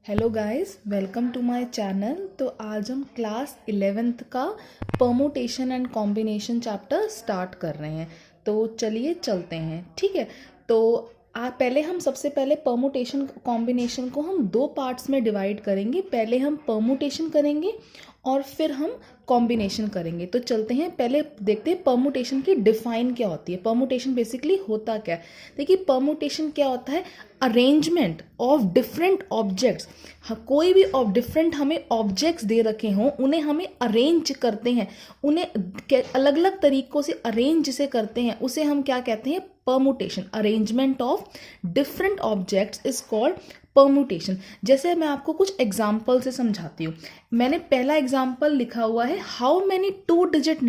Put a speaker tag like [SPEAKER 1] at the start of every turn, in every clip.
[SPEAKER 1] Hello guys, welcome to my channel. तो आज हम क्लास 11th का permutation and combination chapter start कर रहे हैं। तो चलिए चलते हैं, ठीक है। तो पहले हम सबसे पहले परमुटेशन कॉम्बिनेशन को हम दो पार्ट्स में डिवाइड करेंगे। पहले हम परमुटेशन करेंगे और फिर हम कॉम्बिनेशन करेंगे। तो चलते हैं, पहले देखते हैं परमुटेशन की डिफाइन क्या होती है। परमुटेशन बेसिकली होता क्या है। देखिए, परमुटेशन क्या होता है, अरेंजमेंट ऑफ डिफरेंट ऑब्जेक्ट्स। कोई भी डिफरेंट हमें ऑब्जेक्ट्स दे रखे हों, उन्हें हमें अरेंज करते हैं, उन्हें अलग अलग तरीकों से अरेंज जिसे करते हैं उसे हम क्या कहते हैं, permutation. Arrangement of different objects is called permutation. जैसे मैं आपको कुछ एग्जाम्पल से समझाती हूँ। मैंने पहला एग्जाम्पल लिखा हुआ है, how many two digit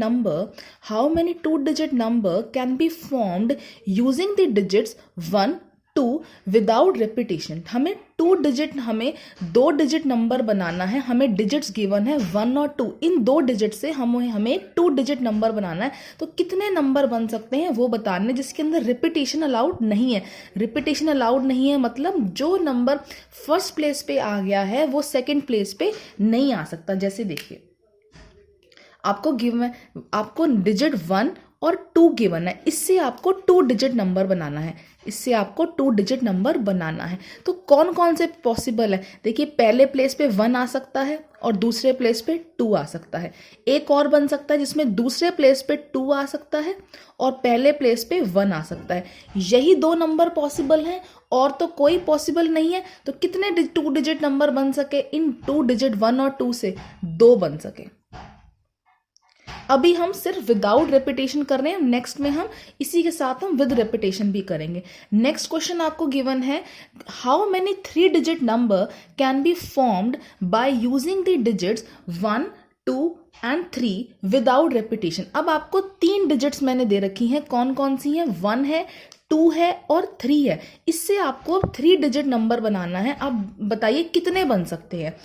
[SPEAKER 1] number can be formed using the digits 1 2 without repetition. हमें दो डिजिट नंबर बनाना है। हमें डिजिट्स गिवन है 1 और 2। इन दो डिजिट से हमें 2 डिजिट नंबर बनाना है। तो कितने नंबर बन सकते हैं वो बताने, जिसके अंदर रिपीटेशन अलाउड नहीं है। रिपीटेशन अलाउड नहीं है मतलब जो नंबर फर्स्ट प्लेस पे आ गया है वो सेकंड प्लेस पे नहीं आ सकता। जैसे देखिए, आपको डिजिट 1 और 2 गिवन है, इससे आपको 2 डिजिट नंबर बनाना है। तो कौन कौन से पॉसिबल है, देखिए, पहले प्लेस पे 1 आ सकता है और दूसरे प्लेस पे 2 आ सकता है। एक और बन सकता है जिसमें दूसरे प्लेस पे 2 आ सकता है और पहले प्लेस पे 1 आ सकता है। यही दो नंबर पॉसिबल हैं और तो कोई पॉसिबल नहीं है। तो कितने 2 डिजिट नंबर बन सके इन 2 डिजिट 1 और 2 से? 2 बन सके। अभी हम सिर्फ विदाउट रेपिटेशन कर रहे हैं, नेक्स्ट में हम इसी के साथ हम विद रेपिटेशन भी करेंगे। नेक्स्ट क्वेश्चन आपको गिवन है, how many 3 digit number can be formed by using the digits 1 2 and 3 without repetition. अब आपको 3 डिजिट्स मैंने दे रखी हैं, कौन कौन सी हैं? 1 है, 2 है और 3 है। इससे आपको अब 3 डिजिट नंबर बनाना है। अब बताइए कितने बन सकते हैं।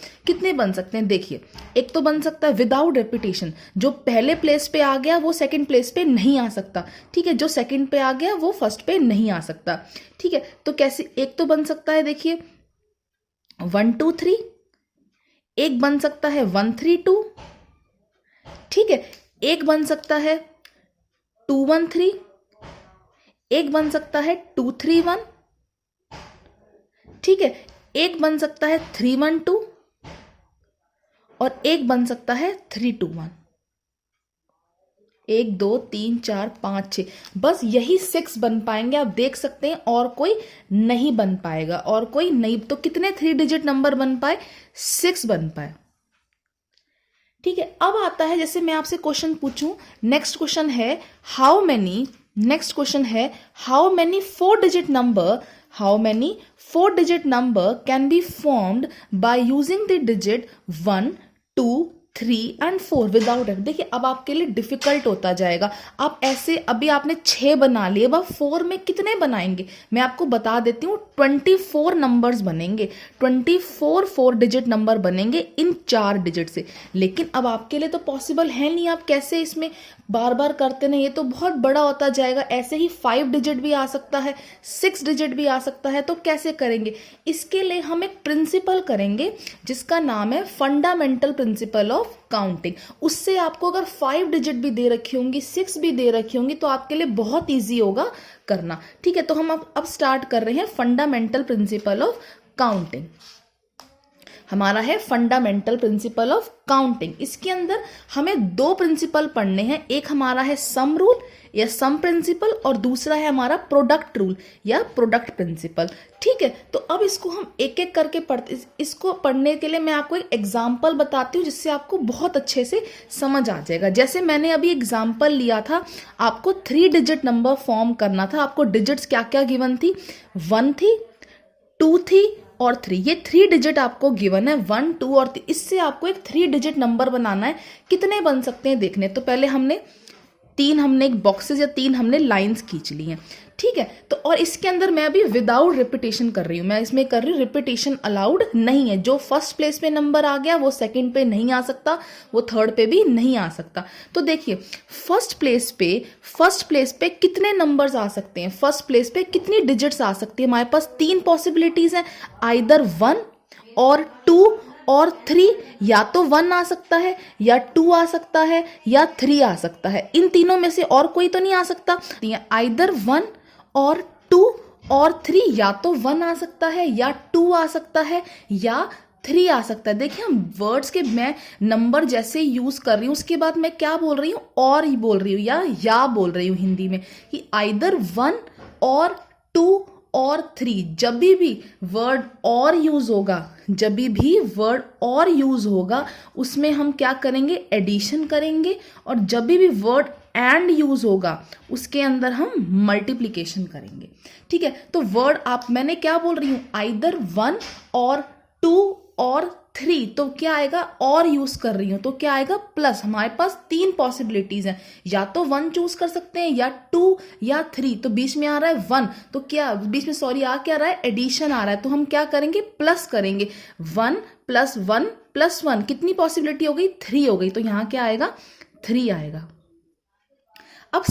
[SPEAKER 1] देखिए, एक तो बन सकता है विदाउट रेपिटेशन, जो पहले प्लेस पे आ गया वो सेकंड प्लेस पे नहीं आ सकता, ठीक है। जो सेकंड पे आ गया वो फर्स्ट पे नहीं आ सकता, ठीक है। तो कैसे? एक तो बन सकता है, देखिए, 1 2 3। एक बन सकता है 1 3 2, ठीक है। एक बन सकता है 2 1 3। एक बन सकता है 2 3 1, ठीक है। एक बन सकता है 3 1 2 और एक बन सकता है 3 2 1। 1 2 3 4 5 6, बस यही 6 बन पाएंगे। आप देख सकते हैं और कोई नहीं बन पाएगा, और कोई नहीं। तो कितने 3 डिजिट नंबर बन पाए? 6 बन पाए, ठीक है। अब आता है, जैसे मैं आपसे क्वेश्चन पूछूं, नेक्स्ट क्वेश्चन है how many 4 digit number can be formed by using the digit 1 2 3 and 4 without F. देखिए, अब आपके लिए डिफिकल्ट होता जाएगा। आप ऐसे, अभी आपने 6 बना लिए, अब 4 में कितने बनाएंगे? मैं आपको बता देती हूँ, 24 नंबर्स बनेंगे। 24 4 डिजिट नंबर बनेंगे इन 4 डिजिट से। लेकिन अब आपके लिए तो पॉसिबल है नहीं, आप कैसे इसमें बार बार करते नहीं, ये तो बहुत बड़ा होता जाएगा। ऐसे ही 5 डिजिट भी आ सकता है, 6 डिजिट भी आ सकता है। तो कैसे करेंगे? इसके लिए हम एक प्रिंसिपल करेंगे जिसका नाम है फंडामेंटल प्रिंसिपल ऑफ काउंटिंग। उससे आपको अगर 5 डिजिट भी दे रखी होंगी, 6 भी दे रखी होंगी, तो आपके लिए बहुत ईजी होगा करना, ठीक है। तो हम अब स्टार्ट कर रहे हैं फंडामेंटल प्रिंसिपल ऑफ काउंटिंग। हमारा है फंडामेंटल प्रिंसिपल ऑफ काउंटिंग। इसके अंदर हमें 2 प्रिंसिपल पढ़ने हैं। एक हमारा है सम रूल या सम प्रिंसिपल, और दूसरा है हमारा प्रोडक्ट रूल या प्रोडक्ट प्रिंसिपल, ठीक है। तो अब इसको हम एक एक करके पढ़ते। इसको पढ़ने के लिए मैं आपको एक एग्जाम्पल बताती हूँ जिससे आपको बहुत अच्छे से समझ आ जाएगा। जैसे मैंने अभी एग्जाम्पल लिया था, आपको 3 डिजिट नंबर फॉर्म करना था। आपको डिजिट्स क्या क्या गिवन थी? 1 थी, 2 थी और 3। ये 3 डिजिट आपको गिवन है, 1 2 और 3। इससे आपको एक 3 डिजिट नंबर बनाना है। कितने बन सकते हैं देखने। तो पहले हमने एक बॉक्सेस या 3 हमने लाइंस खींच ली हैं, ठीक है। तो और इसके अंदर मैं अभी विदाउट रिपीटेशन कर रही हूं। मैं इसमें कर रही हूँ, रिपीटेशन अलाउड नहीं है। जो फर्स्ट प्लेस पे नंबर आ गया वो सेकंड पे नहीं आ सकता, वो थर्ड पे भी नहीं आ सकता। तो देखिए, फर्स्ट प्लेस पे कितने नंबर्स आ सकते हैं? फर्स्ट प्लेस पे कितनी डिजिट्स आ सकती है? हमारे पास 3 पॉसिबिलिटीज हैं, आइदर 1 और 2 और 3, या तो 1 आ सकता है या 2 आ सकता है या 3 आ सकता है, इन तीनों में से और कोई तो नहीं आ सकता। आइदर 1 और 2 और 3, या तो 1 आ सकता है या 2 आ सकता है या 3 आ सकता है। देखिए हम वर्ड्स के मैं नंबर जैसे यूज कर रही हूं, उसके बाद मैं क्या बोल रही हूं, और ही बोल रही हूं या बोल रही हूं हिंदी में कि आइदर 1 और 2 और 3। जब भी वर्ड और यूज होगा, जब भी वर्ड और यूज होगा उसमें हम क्या करेंगे, एडिशन करेंगे, और जब भी वर्ड एंड यूज होगा उसके अंदर हम मल्टीप्लिकेशन करेंगे। ठीक है, तो वर्ड मैंने क्या बोल रही हूं, आइदर 1 और 2 और 3, तो क्या आएगा, और यूज कर रही हूं तो क्या आएगा, प्लस। हमारे पास 3 पॉसिबिलिटीज हैं, या तो 1 चूज कर सकते हैं या 2 या 3, तो बीच में आ रहा है 1, तो क्या बीच में आ क्या रहा है, एडिशन आ रहा है, तो हम क्या करेंगे, प्लस करेंगे। 1 + 1 + 1 कितनी पॉसिबिलिटी हो गई, 3 हो गई, तो यहां क्या आएगा, 3 आएगा। अब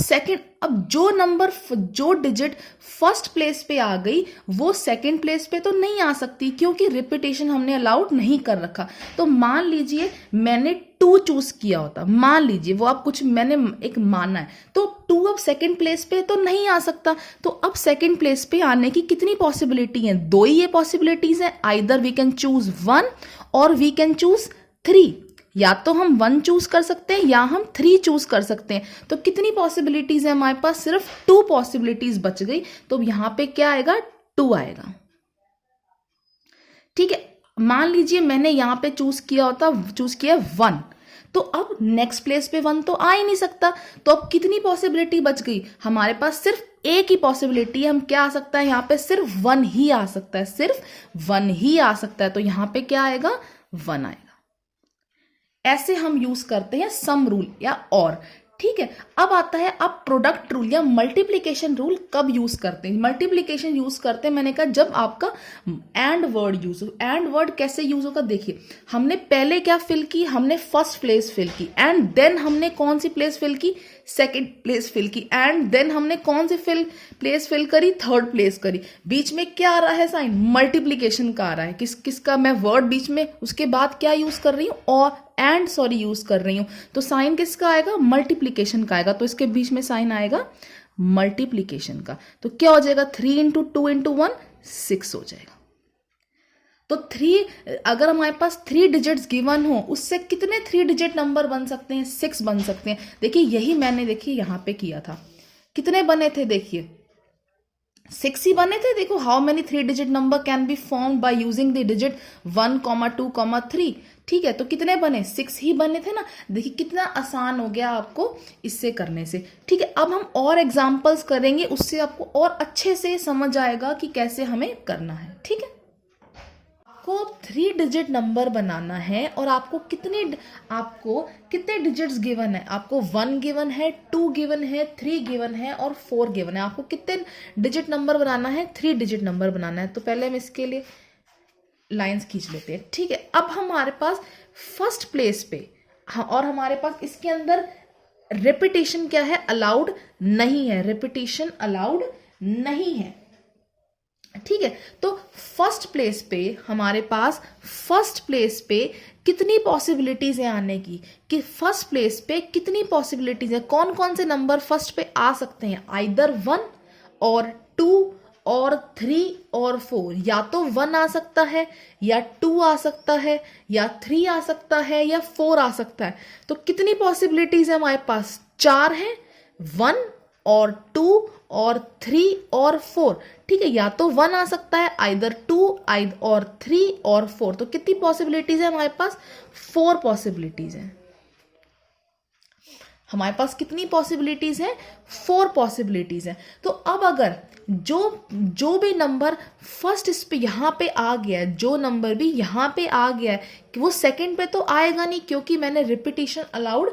[SPEAKER 1] जो डिजिट फर्स्ट प्लेस पे आ गई वो सेकंड प्लेस पे तो नहीं आ सकती, क्योंकि रिपीटेशन हमने अलाउड नहीं कर रखा। तो मान लीजिए मैंने 2 चूज किया होता, मान लीजिए वो आप कुछ मैंने एक माना है, तो 2 अब सेकंड प्लेस पे तो नहीं आ सकता। तो अब सेकंड प्लेस पे आने की कितनी पॉसिबिलिटी है, 2 ही ये पॉसिबिलिटीज है। आइदर वी कैन चूज 1 और वी कैन चूज 3, या तो हम 1 चूज कर सकते हैं या हम 3 चूज कर सकते हैं। तो कितनी पॉसिबिलिटीज है हमारे पास, सिर्फ 2 पॉसिबिलिटीज बच गई, तो यहां पे क्या आएगा, 2 आएगा। ठीक है, मान लीजिए मैंने यहां पे चूज किया 1, तो अब नेक्स्ट प्लेस पे 1 तो आ ही नहीं सकता, तो अब कितनी पॉसिबिलिटी बच गई, हमारे पास सिर्फ एक ही पॉसिबिलिटी है, हम क्या आ सकता है, यहां पे सिर्फ 1 ही आ सकता है, सिर्फ 1 ही आ सकता है, तो यहां पे क्या आएगा, 1 आएगा। ऐसे हम यूज करते हैं सम रूल या और। ठीक है, अब आता है अब प्रोडक्ट रूल या मल्टीप्लिकेशन रूल कब यूज करते हैं। मल्टीप्लिकेशन यूज करते हैं, मैंने कहा जब आपका एंड वर्ड यूज हो। एंड वर्ड कैसे यूज होगा, देखिए हमने पहले क्या फिल की, हमने फर्स्ट प्लेस फिल की, एंड देन हमने कौन सी प्लेस फिल की, सेकंड प्लेस फिल की, एंड देन हमने कौन सी प्लेस फिल करी, थर्ड प्लेस करी। बीच में क्या आ रहा है साइन, मल्टीप्लिकेशन का आ रहा है, किसका, मैं वर्ड बीच में, उसके बाद क्या यूज कर रही हूं, और यूज कर रही हूं, तो साइन किसका आएगा, मल्टीप्लिकेशन का आएगा, तो इसके बीच में साइन आएगा मल्टीप्लिकेशन का। तो क्या हो जाएगा, 3 × 2 × 1 6 हो जाएगा। तो 3, अगर हमारे पास 3 डिजिट्स गिवन हो, उससे कितने 3 डिजिट नंबर बन सकते हैं, 6 बन सकते हैं। देखिए यही मैंने यहां पे किया था, कितने बने थे, देखिए 6 ही बने थे। देखो how many 3 digit number can be form by using the digit 1, 2, 3। ठीक है, तो कितने बने, 6 ही बने थे ना। देखिए कितना आसान हो गया आपको इससे करने से। ठीक है, अब हम और एग्जांपल्स करेंगे, उससे आपको और अच्छे से समझ आएगा कि कैसे हमें करना है। ठीक है, आपको 3 डिजिट नंबर बनाना है, और आपको कितने डिजिट्स गिवन है, आपको 1 गिवन है, 2 गिवन है, 3 गिवन है और 4 गिवन है। आपको कितने डिजिट नंबर बनाना है, 3 डिजिट नंबर बनाना है। तो पहले हम इसके लिए लाइंस खींच लेते हैं। ठीक है, अब हमारे पास फर्स्ट प्लेस पे और हमारे पास इसके अंदर रिपीटेशन क्या है, अलाउड नहीं है, रिपीटेशन अलाउड नहीं है। ठीक है, तो फर्स्ट प्लेस पे हमारे पास कितनी पॉसिबिलिटीज है आने की, कि फर्स्ट प्लेस पे कितनी पॉसिबिलिटीज है, कौन कौन से नंबर फर्स्ट पे आ सकते हैं, आइदर 1 और 2 और 3 और 4। या तो 1 आ सकता है या 2 आ सकता है या 3 आ सकता है या 4 आ सकता है। तो कितनी पॉसिबिलिटीज है हमारे पास, 4 है, 1 और 2 और 3 और 4। ठीक है, या तो 1 आ सकता है, आइदर 2 और 3 और 4। तो कितनी पॉसिबिलिटीज है हमारे पास, 4 पॉसिबिलिटीज है हमारे पास। कितनी पॉसिबिलिटीज है, 4 पॉसिबिलिटीज है। तो अब अगर जो भी नंबर फर्स्ट इस पे यहां पे आ गया है, जो नंबर भी यहां पे आ गया है, कि वो सेकंड पे तो आएगा नहीं, क्योंकि मैंने रिपीटेशन अलाउड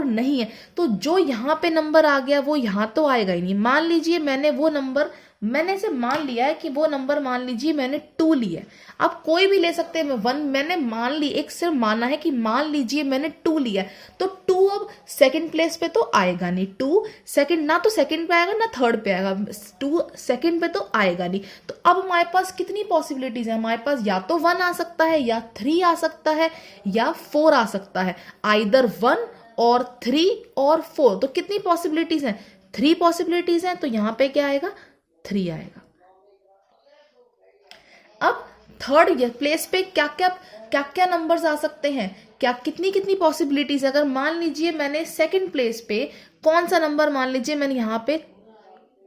[SPEAKER 1] नहीं है, तो जो यहां पे नंबर आ गया वो यहां तो आएगा ही नहीं। मान लीजिए मैंने वो नंबर मैंने इसे मान लिया है कि वो नंबर, मान लीजिए मैंने 2 लिया है, आप कोई भी ले सकते हैं, 1 मैंने मान ली, एक सिर्फ माना है कि मान लीजिए मैंने 2 लिया है, तो 2 अब सेकंड प्लेस पे तो आएगा नहीं, 2 सेकंड, ना तो सेकंड पे आएगा ना थर्ड पे आएगा, 2 सेकंड पे तो आएगा नहीं। तो अब हमारे पास कितनी पॉसिबिलिटीज है, हमारे पास या तो 1 आ सकता है, या 3 आ सकता है, या 4 आ सकता है, आइदर 1 और 3 और 4। तो कितनी पॉसिबिलिटीज हैं, 3 पॉसिबिलिटीज हैं, तो यहां पे क्या आएगा, 3 आएगा। अब थर्ड प्लेस पे क्या क्या नंबर्स आ सकते हैं, क्या कितनी कितनी पॉसिबिलिटीज। अगर मान लीजिए मैंने सेकंड प्लेस पे कौन सा नंबर, मान लीजिए मैंने यहां पे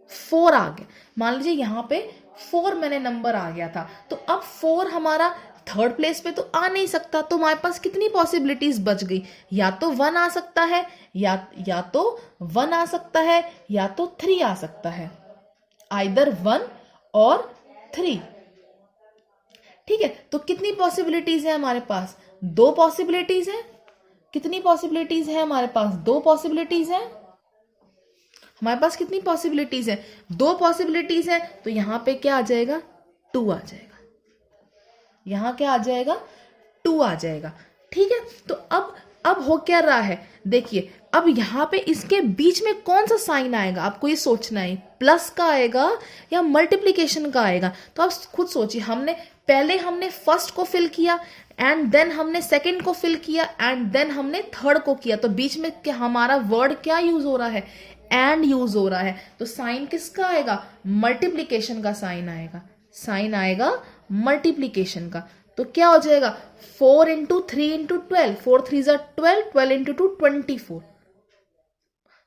[SPEAKER 1] 4 आ गया, मान लीजिए यहां पे 4 मैंने नंबर आ गया था, तो अब 4 हमारा थर्ड प्लेस पे तो आ नहीं सकता, तो हमारे पास कितनी पॉसिबिलिटीज बच गई, या तो 1 आ सकता है, या तो 1 आ सकता है, या तो 3 आ सकता है, आइदर 1 और 3। ठीक है, तो कितनी पॉसिबिलिटीज है हमारे पास, 2 पॉसिबिलिटीज है। कितनी पॉसिबिलिटीज है हमारे पास, 2 पॉसिबिलिटीज है। हमारे पास कितनी पॉसिबिलिटीज है, 2 पॉसिबिलिटीज है, तो यहां पे क्या आ जाएगा, 2 आ जाएगा, यहां क्या आ जाएगा, 2 आ जाएगा। ठीक है, तो अब हो क्या रहा है, देखिए अब यहां पे इसके बीच में कौन सा साइन आएगा, आपको ये सोचना है, प्लस का आएगा या मल्टीप्लीकेशन का आएगा। तो आप खुद सोचिए, पहले हमने फर्स्ट को फिल किया, एंड देन हमने सेकंड को फिल किया, एंड देन हमने थर्ड को किया, तो बीच में क्या हमारा वर्ड क्या यूज हो रहा है, एंड यूज हो रहा है, तो साइन किसका आएगा, मल्टीप्लीकेशन का साइन आएगा, साइन आएगा मल्टीप्लीकेशन का। तो क्या हो जाएगा, 4 इंटू 3 इंटू 12, 4 3 12, 12 इंटू 2 24।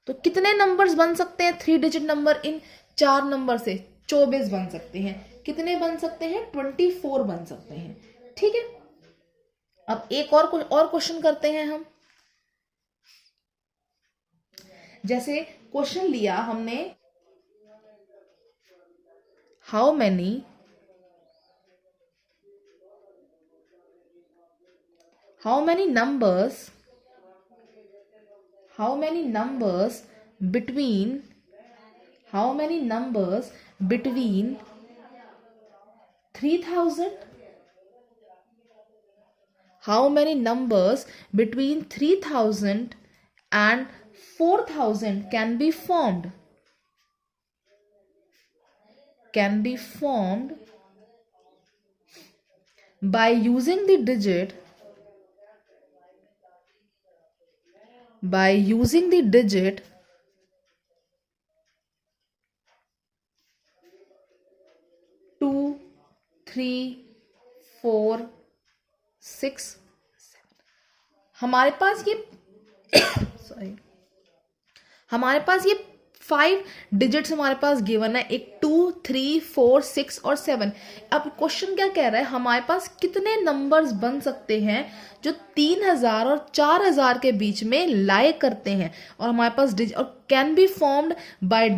[SPEAKER 1] तो कितने नंबर्स बन सकते हैं 3 डिजिट नंबर, इन 4 नंबर से 24 बन सकते हैं। कितने बन सकते हैं, 24 बन सकते हैं। ठीक है, अब एक और क्वेश्चन करते हैं हम। जैसे क्वेश्चन लिया हमने, how many between 3000, how many numbers between 3000 and 4000 can be formed by using the digit 2 3 4 6 7। हमारे पास ये हमारे पास ये 5 डिजिट्स हमारे पास गिवन है, एक 2 3 4 6 और 7। अब क्वेश्चन क्या कह रहा है, हमारे पास कितने नंबर्स बन सकते हैं जो 3000 और 4000 के बीच में लाई करते हैं, और हमारे पास और can be formed by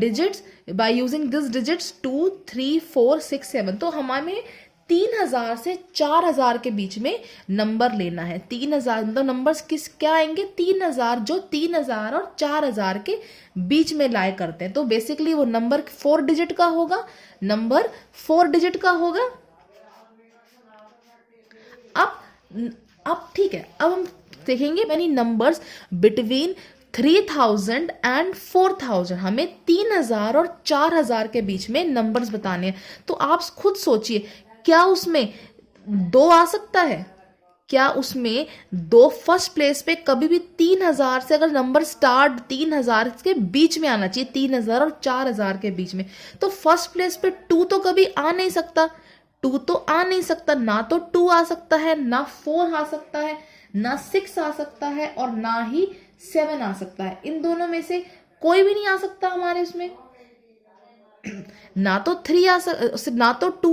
[SPEAKER 1] using this digits 2 3 4 6 7। तो हमारे 3000 से 4000 के बीच में नंबर लेना है। 3000 मतलब नंबर्स क्या आएंगे, 3000 जो 3000 और 4000 के बीच में लाई करते हैं। तो बेसिकली वो नंबर 4 डिजिट का होगा, अब ठीक है, अब हम देखेंगे मैनी नंबर्स बिटवीन 3000 एंड 4000। हमें 3000 और 4000 के बीच में नंबर्स बताने हैं। तो आप खुद सोचिए, क्या उसमें 2 आ सकता है, क्या उसमें 2 फर्स्ट प्लेस पे कभी भी 3000 से अगर नंबर स्टार्ट 3000 के बीच में आना चाहिए, 3000 और 4000 के बीच में, तो फर्स्ट प्लेस पे 2 तो कभी आ नहीं सकता, 2 तो आ नहीं सकता, ना तो 2 आ सकता है, ना 4 आ सकता है, ना 6 आ सकता है, और ना ही 7 आ सकता है। इन दोनों में से कोई भी नहीं आ सकता हमारे उसमें। ना तो 2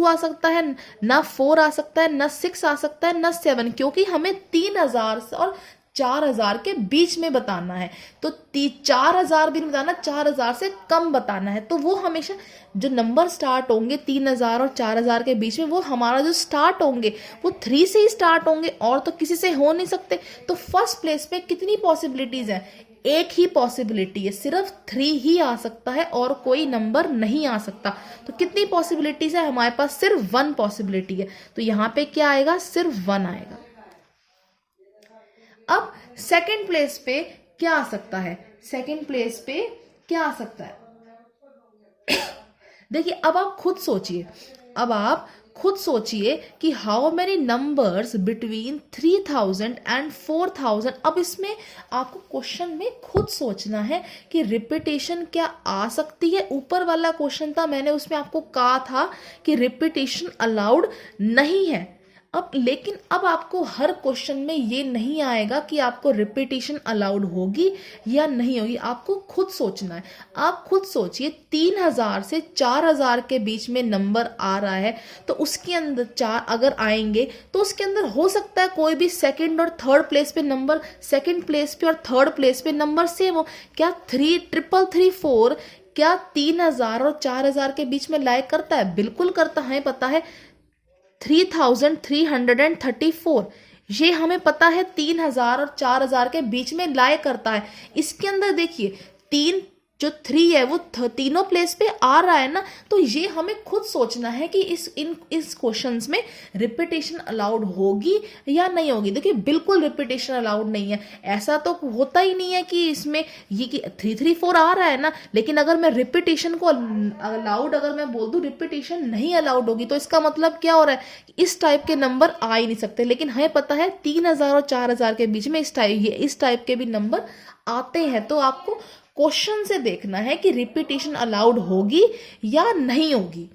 [SPEAKER 1] आ सकता है, ना 4 आ सकता है, ना 6 आ सकता है, ना 7, क्योंकि हमें 3000 और 4000 के बीच में बताना है। तो 4000 भी नहीं बताना, 4000 से कम बताना है। तो वो हमेशा जो नंबर स्टार्ट होंगे 3000 और 4000 के बीच में, वो हमारा जो स्टार्ट होंगे वो 3 से ही स्टार्ट होंगे, और तो किसी से हो नहीं सकते। तो फर्स्ट प्लेस पे कितनी पॉसिबिलिटीज है, एक ही पॉसिबिलिटी है, सिर्फ 3 ही आ सकता है और कोई नंबर नहीं आ सकता। तो कितनी पॉसिबिलिटीज है हमारे पास? सिर्फ 1 पॉसिबिलिटी है, तो यहां पे क्या आएगा? सिर्फ 1 आएगा। अब सेकंड प्लेस पे क्या आ सकता है? सेकंड प्लेस पे क्या आ सकता है? देखिए, अब आप खुद सोचिए, अब आप खुद सोचिए कि how many numbers between 3000 and 4000। अब इसमें आपको क्वेश्चन में खुद सोचना है कि रिपीटेशन क्या आ सकती है। ऊपर वाला क्वेश्चन था, मैंने उसमें आपको कहा था कि रिपीटेशन अलाउड नहीं है। अब लेकिन अब आपको हर क्वेश्चन में ये नहीं आएगा कि आपको रिपीटेशन अलाउड होगी या नहीं होगी, आपको खुद सोचना है। आप खुद सोचिए, 3000 से 4000 के बीच में नंबर आ रहा है, तो उसके अंदर 4 अगर आएंगे तो उसके अंदर हो सकता है कोई भी सेकंड और थर्ड प्लेस पे नंबर, सेकंड प्लेस पे और थर्ड प्लेस पे नंबर सेम हो। क्या 33334 क्या 3000 और 4000 के बीच में लाइक करता है? बिल्कुल करता है, पता है 3334 ये हमें पता है 3000 और 4000 के बीच में लाए करता है। इसके अंदर देखिए, 3 जो 3 है वो तीनों प्लेस पे आ रहा है ना, तो ये हमें खुद सोचना है कि इस क्वेश्चंस में रिपीटेशन अलाउड होगी या नहीं होगी। देखिए, बिल्कुल रिपीटेशन अलाउड नहीं है। ऐसा तो होता ही नहीं है कि इसमें ये कि 334 आ रहा है ना, लेकिन अगर मैं रिपीटेशन को अलाउड अगर मैं बोल दूं रिपीटेशन नहीं अलाउड होगी, तो इसका मतलब क्या हो रहा है? इस टाइप के नंबर आ ही नहीं सकते। लेकिन हमें पता है 3000 और 4000 के बीच में इस टाइप के भी नंबर आते हैं। तो आपको क्वेश्चन से देखना है कि रिपीटेशन अलाउड होगी या नहीं होगी।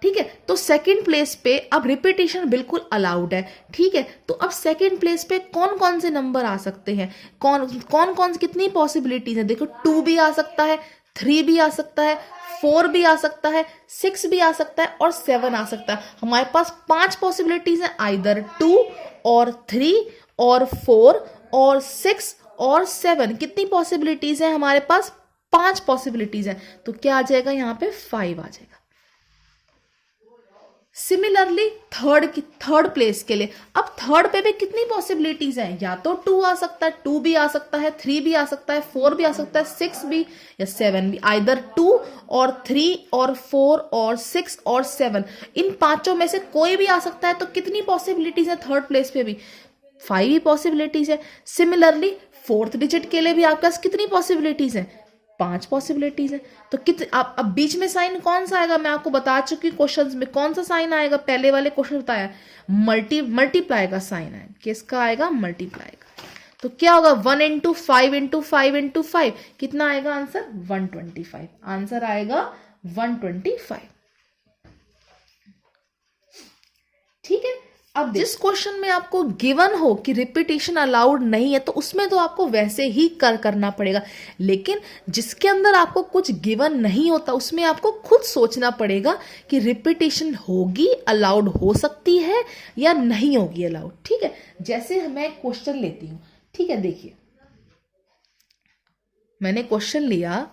[SPEAKER 1] ठीक है, तो सेकंड प्लेस पे अब रिपीटेशन बिल्कुल अलाउड है। ठीक है, तो अब सेकंड प्लेस पे कौन कौन से नंबर आ सकते हैं? कौन कौन कितनी पॉसिबिलिटीज है? देखो, 2 भी आ सकता है, 3 भी आ सकता है, 4 भी आ सकता है, 6 भी आ सकता है और 7 आ सकता है। हमारे पास 5 पॉसिबिलिटीज है, आइदर 2 और 3 और 4 और 6 और 7। कितनी पॉसिबिलिटीज है हमारे पास? 5 पॉसिबिलिटीज है। तो क्या आ जाएगा? यहां पे 5 आ जाएगा। सिमिलरली थर्ड प्लेस के लिए, अब थर्ड पे भी कितनी पॉसिबिलिटीज हैं? या तो 2 आ सकता है, 2 भी आ सकता है, 3 भी आ सकता है, 4 भी आ सकता है, 6 भी या 7 भी। आइदर 2 और 3 और 4 और 6 और 7, इन पांचों में से कोई भी आ सकता है। तो कितनी पॉसिबिलिटीज है थर्ड प्लेस पे भी? 5 ही पॉसिबिलिटीज है। सिमिलरली फोर्थ डिजिट के लिए भी आपके पास कितनी पॉसिबिलिटीज है? 5 पॉसिबिलिटीज है। तो अब बीच में साइन कौन सा आएगा? मैं आपको बता चुकी क्वेश्चंस में कौन सा साइन आएगा। पहले वाले क्वेश्चन बताया, मल्टीप्लाई का साइन है। किसका आएगा? मल्टीप्लाई का। तो क्या होगा? 1 इंटू 5 इंटू 5 इंटू 5, कितना आएगा आंसर? 125। आंसर आएगा 125। ठीक है, अब जिस क्वेश्चन में आपको गिवन हो कि रिपीटेशन अलाउड नहीं है, तो उसमें तो आपको वैसे ही करना पड़ेगा। लेकिन जिसके अंदर आपको कुछ गिवन नहीं होता, उसमें आपको खुद सोचना पड़ेगा कि रिपीटेशन होगी, अलाउड हो सकती है या नहीं होगी अलाउड। ठीक है, जैसे मैं क्वेश्चन लेती हूं। ठीक है, देखिए, मैंने क्वेश्चन लिया,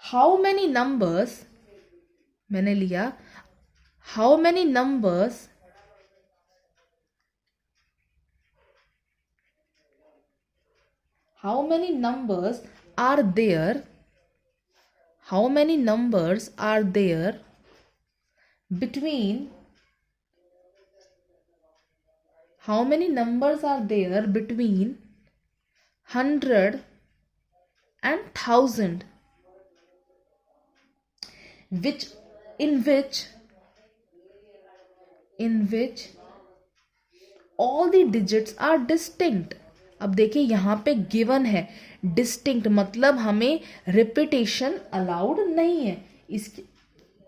[SPEAKER 1] हाउ मेनी नंबर्स, मैंने लिया how many numbers are there, how many numbers are there between, how many numbers are there between 100 and 1000 in which all the digits are distinct। अब देखिए, यहां पे गिवन है डिस्टिंक्ट, मतलब हमें रिपीटेशन अलाउड नहीं है, इसके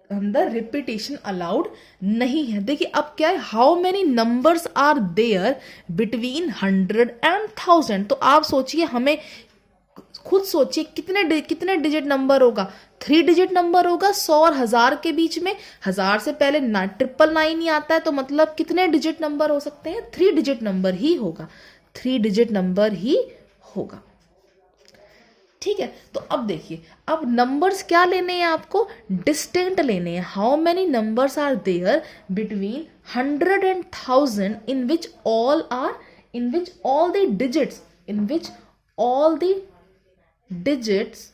[SPEAKER 1] अंदर रिपीटेशन अलाउड नहीं है। देखिए, अब क्या है? How many numbers are there between 100 and 1000। तो आप सोचिए, हमें खुद सोचिए कितने डिजिट नंबर होगा? 3 डिजिट नंबर होगा। 100 और 1000 के बीच में 1000 से पहले 999 ही आता है, तो मतलब कितने डिजिट नंबर हो सकते हैं? 3 डिजिट नंबर ही होगा, 3 डिजिट नंबर ही होगा। ठीक है, तो अब देखिए, अब नंबर्स क्या लेने हैं आपको, डिस्टिंक्ट लेने हैं। How many numbers are there between 100 and 1000 in which all the digits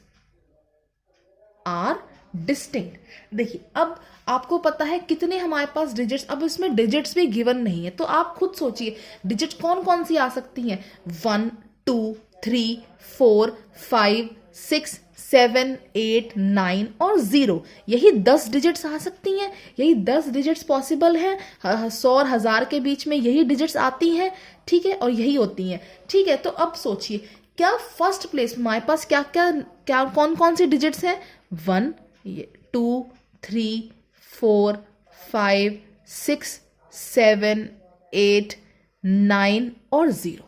[SPEAKER 1] are distinct. देखिए, अब आपको पता है कितने हमारे पास डिजिट्स, अब इसमें डिजिट्स भी गिवन नहीं है, तो आप खुद सोचिए डिजिट कौन कौन सी आ सकती हैं, 1 2 3 4 5 6 7 8 9 और 0, यही 10 डिजिट्स आ सकती हैं, यही 10 डिजिट्स पॉसिबल हैं, 100 और 1000 के बीच में यही डिजिट्स आती हैं, ठीक है, और यही होती हैं, ठीक है। तो अब सोचिए क्या फर्स्ट प्लेस हमारे पास क्या क्या क्या कौन कौन सी डिजिट्स हैं, 1 2 3 4 5 6 7 8 9 और 0,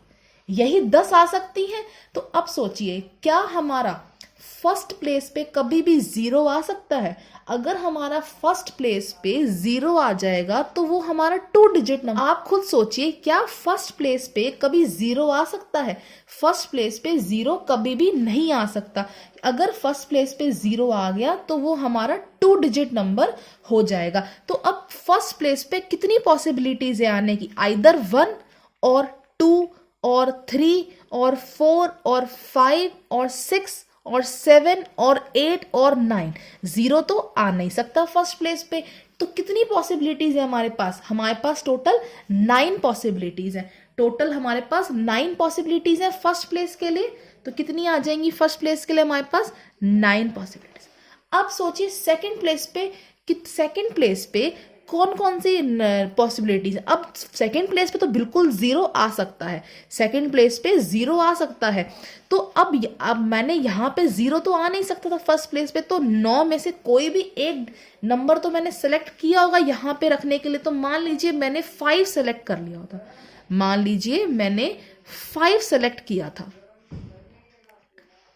[SPEAKER 1] यही 10 आ सकती हैं। तो अब सोचिए क्या हमारा फर्स्ट प्लेस पे कभी भी 0 आ सकता है? अगर हमारा फर्स्ट प्लेस पे 0 आ जाएगा तो वो हमारा 2 डिजिट नंबर, आप खुद सोचिए क्या फर्स्ट प्लेस पे कभी 0 आ सकता है? फर्स्ट प्लेस पे 0 कभी भी नहीं आ सकता। अगर फर्स्ट प्लेस पे 0 आ गया तो वो हमारा 2 डिजिट नंबर हो जाएगा। तो अब फर्स्ट प्लेस पे कितनी पॉसिबिलिटीज है आने की, आइदर 1 और 2 और 3 और 4 और 5 और 6 और 7 और 8 और 9, 0 तो आ नहीं सकता फर्स्ट प्लेस पे। तो कितनी पॉसिबिलिटीज है हमारे पास? हमारे पास टोटल 9 पॉसिबिलिटीज है, टोटल हमारे पास 9 पॉसिबिलिटीज है फर्स्ट प्लेस के लिए। तो कितनी आ जाएंगी फर्स्ट प्लेस के लिए हमारे पास? 9 पॉसिबिलिटीज। अब सोचिए सेकंड प्लेस पे, कि सेकंड प्लेस पे कौन कौन सी पॉसिबिलिटीज। अब सेकंड प्लेस पे तो बिल्कुल 0 आ सकता है, सेकंड प्लेस पे 0 आ सकता है। तो अब मैंने यहाँ पे 0 तो आ नहीं सकता था फर्स्ट प्लेस पे, तो 9 में से कोई भी एक नंबर तो मैंने सेलेक्ट किया होगा यहाँ पे रखने के लिए। तो मान लीजिए मैंने 5 सेलेक्ट कर लिया होता, मान लीजिए मैंने 5 सेलेक्ट किया था,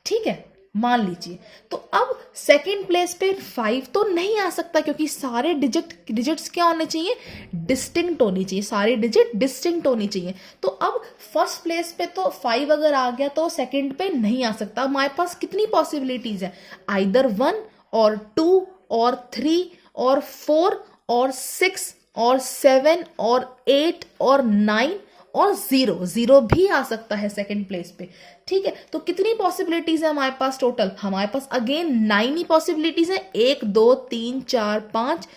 [SPEAKER 1] ठीक है, मान लीजिए। तो अब सेकंड प्लेस पे 5 तो नहीं आ सकता क्योंकि सारे डिजिट्स क्या होने चाहिए, डिस्टिंक्ट होनी चाहिए, सारे डिजिट डिस्टिंक्ट होनी चाहिए। तो अब फर्स्ट प्लेस पे तो 5 अगर आ गया तो सेकंड पे नहीं आ सकता। हमारे पास कितनी पॉसिबिलिटीज है, आइदर 1 और 2 और 3 और 4 और 6 और 7 और 8 और 9 और 0 भी आ सकता है सेकंड प्लेस पे, ठीक है। तो कितनी पॉसिबिलिटीज है हमारे पास टोटल? हमारे पास अगेन 9 ही पॉसिबिलिटीज है, 1 2 3 4 5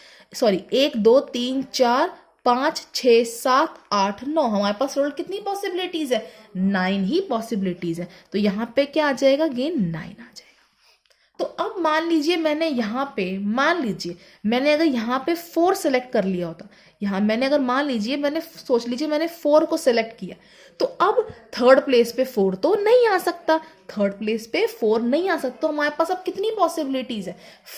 [SPEAKER 1] 1 2 3 4 5 6 7 8 9, हमारे पास टोटल कितनी पॉसिबिलिटीज है? 9 ही पॉसिबिलिटीज है। तो यहाँ पे क्या आ जाएगा, अगेन 9 आ जाएगा। तो अब मान लीजिए मैंने यहाँ पे, मान लीजिए मैंने अगर यहाँ पे 4 सेलेक्ट कर लिया होता, यहाँ मैंने अगर मान लीजिए मैंने सोच लीजिए मैंने 4 को सेलेक्ट किया, तो अब थर्ड प्लेस पे 4 तो नहीं आ सकता, थर्ड प्लेस पे 4 नहीं आ सकता। तो हमारे पास अब कितनी पॉसिबिलिटीज है,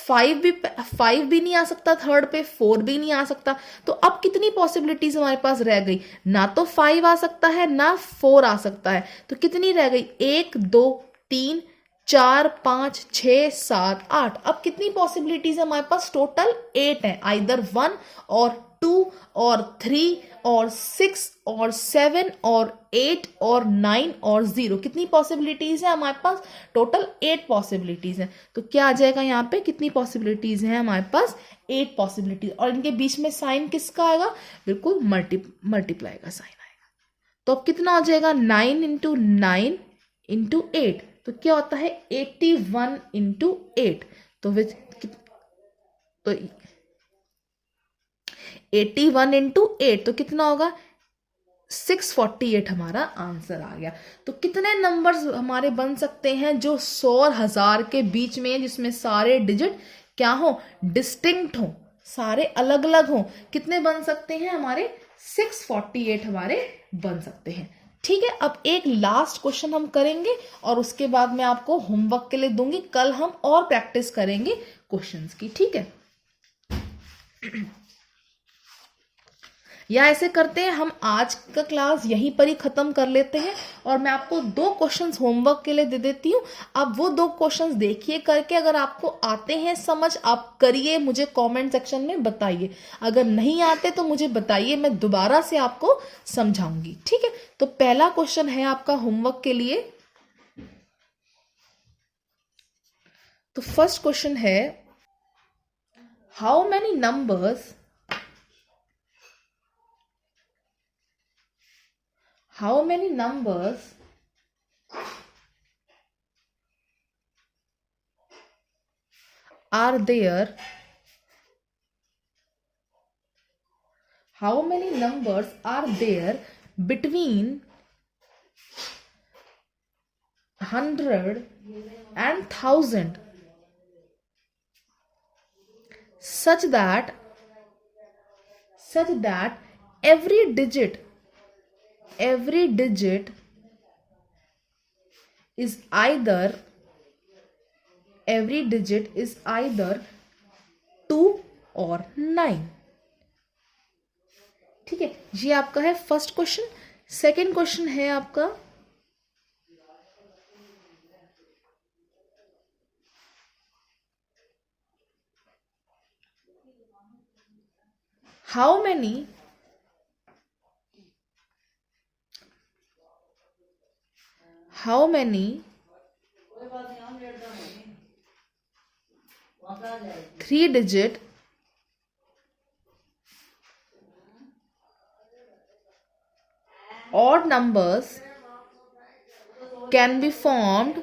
[SPEAKER 1] 5 भी नहीं आ सकता थर्ड पे, 4 भी नहीं आ सकता। तो अब कितनी पॉसिबिलिटीज हमारे पास रह गई, ना तो 5 आ सकता है ना 4 आ सकता है। तो कितनी रह गई, 1 2 3 4 5 6 7 8। अब कितनी पॉसिबिलिटीज है हमारे पास, टोटल 8 है, आइदर 1 और 2 और 3 और 6 और 7 और 8 और 9 और 0। कितनी पॉसिबिलिटीज है हमारे पास, टोटल 8 पॉसिबिलिटीज है। तो क्या आ जाएगा यहाँ पे, कितनी पॉसिबिलिटीज है हमारे पास, 8 पॉसिबिलिटीज। और इनके बीच में साइन किसका आएगा, बिल्कुल मल्टीप्लाई का साइन आएगा। तो अब कितना हो जाएगा, 9 इंटू 9 इंटू 8, तो क्या होता है 81 इंटू 8। तो 81 इंटू 8 तो कितना होगा, 648 हमारा आंसर आ गया। तो कितने नंबर्स हमारे बन सकते हैं जो 100 और 1000 के बीच में, जिसमें सारे डिजिट क्या हो, डिस्टिंक्ट हो, सारे अलग अलग हो। कितने बन सकते हैं हमारे, 648 हमारे बन सकते हैं, ठीक है। अब एक लास्ट क्वेश्चन हम करेंगे और उसके बाद मैं आपको होमवर्क के लिए दूंगी, कल हम और प्रैक्टिस करेंगे क्वेश्चंस की, ठीक है। या ऐसे करते हैं, हम आज का क्लास यहीं पर ही खत्म कर लेते हैं और मैं आपको 2 क्वेश्चंस होमवर्क के लिए दे देती हूँ। आप वो 2 क्वेश्चंस देखिए करके, अगर आपको आते हैं समझ आप करिए, मुझे कमेंट सेक्शन में बताइए। अगर नहीं आते तो मुझे बताइए, मैं दोबारा से आपको समझाऊंगी, ठीक है। तो पहला क्वेश्चन है आपका होमवर्क के लिए, तो फर्स्ट क्वेश्चन है, how many numbers are there between 100 and 1000 such that every digit is either 2 or 9। ठीक है, ये आपका है फर्स्ट क्वेश्चन। सेकेंड क्वेश्चन है आपका, how many three digit odd numbers can be formed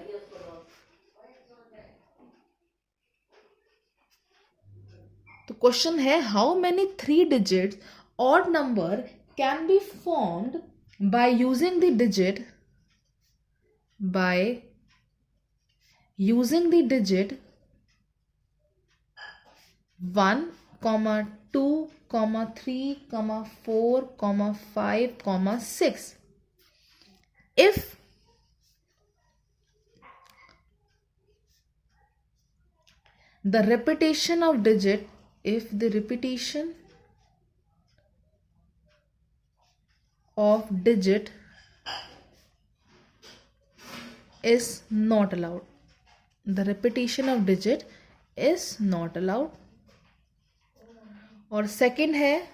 [SPEAKER 1] तो क्वेश्चन है, how many 3 digit odd number can be formed by using the digit 1, 2, 3, 4, 5, 6 if the repetition of digit is not allowed, और second है,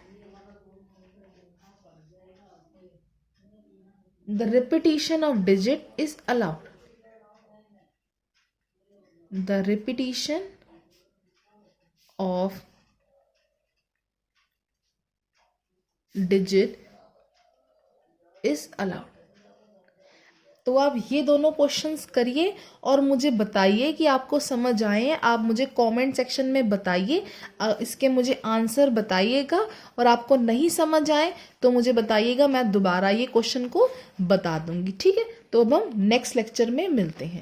[SPEAKER 1] the repetition of digit is allowed, तो आप ये दोनों questions करिए और मुझे बताइए कि आपको समझ आए। आप मुझे कमेंट सेक्शन में बताइए, इसके मुझे आंसर बताइएगा, और आपको नहीं समझ आए तो मुझे बताइएगा, मैं दोबारा ये क्वेश्चन को बता दूंगी। ठीक है, तो अब हम नेक्स्ट लेक्चर में मिलते हैं।